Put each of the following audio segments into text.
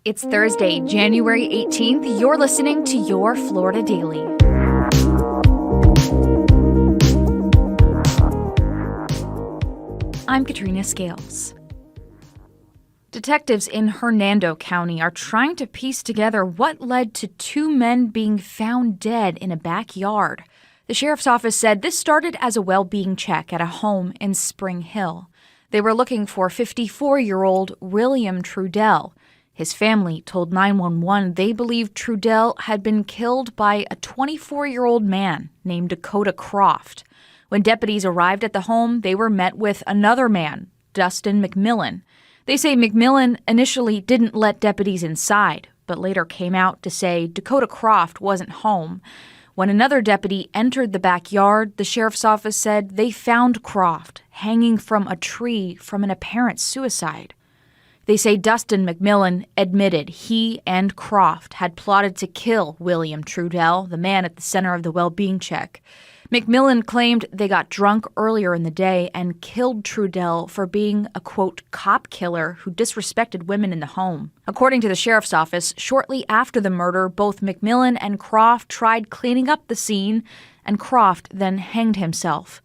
It's Thursday, January 18th. You're listening to Your Florida Daily. I'm Katrina Scales. Detectives in Hernando County are trying to piece together what led to two men being found dead in a backyard. The sheriff's office said this started as a well-being check at a home in Spring Hill. They were looking for 54-year-old William Trudell. His family told 911 they believed Trudell had been killed by a 24-year-old man named Dakota Croft. When deputies arrived at the home, they were met with another man, Dustin McMillan. They say McMillan initially didn't let deputies inside, but later came out to say Dakota Croft wasn't home. When another deputy entered the backyard, the sheriff's office said they found Croft hanging from a tree from an apparent suicide. They say Dustin McMillan admitted he and Croft had plotted to kill William Trudell, the man at the center of the well-being check. McMillan claimed they got drunk earlier in the day and killed Trudell for being a, quote, cop killer who disrespected women in the home. According to the sheriff's office, shortly after the murder, both McMillan and Croft tried cleaning up the scene, and Croft then hanged himself.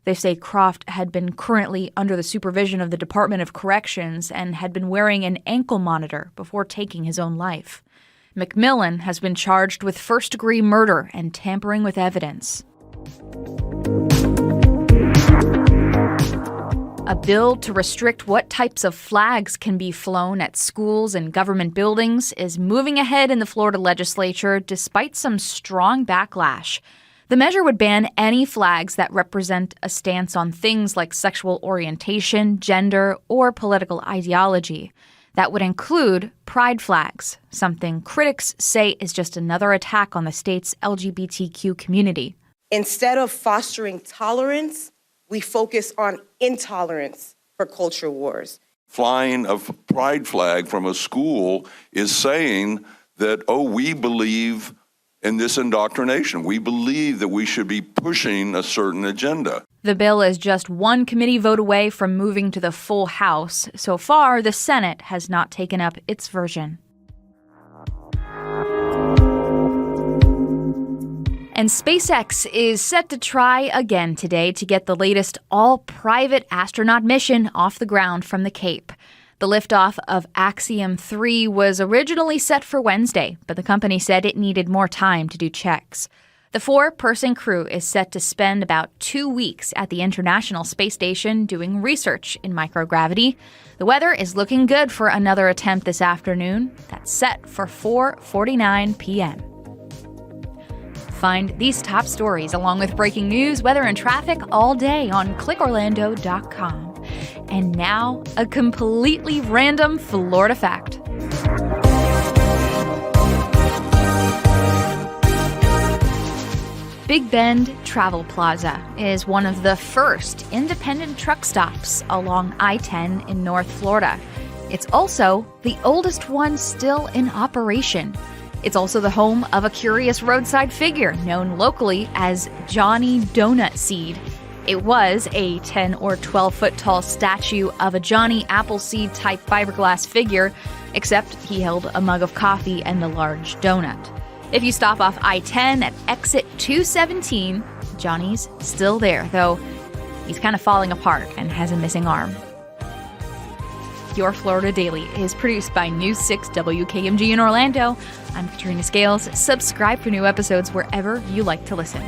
They say Croft had been currently under the supervision of the Department of Corrections and had been wearing an ankle monitor before taking his own life. McMillan has been charged with first-degree murder and tampering with evidence. A bill to restrict what types of flags can be flown at schools and government buildings is moving ahead in the Florida legislature despite some strong backlash. The measure would ban any flags that represent a stance on things like sexual orientation, gender, or political ideology. That would include pride flags, something critics say is just another attack on the state's LGBTQ community. Instead of fostering tolerance, we focus on intolerance for culture wars. Flying a pride flag from a school is saying that, we believe in this indoctrination. We believe that we should be pushing a certain agenda. The bill is just one committee vote away from moving to the full House. So far, the Senate has not taken up its version. And SpaceX is set to try again today to get the latest all-private astronaut mission off the ground from the Cape. The liftoff of Axiom 3 was originally set for Wednesday, but the company said it needed more time to do checks. The four-person crew is set to spend about 2 weeks at the International Space Station doing research in microgravity. The weather is looking good for another attempt this afternoon. That's set for 4:49 p.m. Find these top stories along with breaking news, weather, and traffic all day on clickorlando.com. And now, a completely random Florida fact. Big Bend Travel Plaza is one of the first independent truck stops along I-10 in North Florida. It's also the oldest one still in operation. It's also the home of a curious roadside figure known locally as Johnny Donut Seed. It was a 10 or 12-foot tall statue of a Johnny Appleseed-type fiberglass figure, except he held a mug of coffee and a large donut. If you stop off I-10 at exit 217, Johnny's still there, though he's kind of falling apart and has a missing arm. Your Florida Daily is produced by News 6 WKMG in Orlando. I'm Katrina Scales. Subscribe for new episodes wherever you like to listen.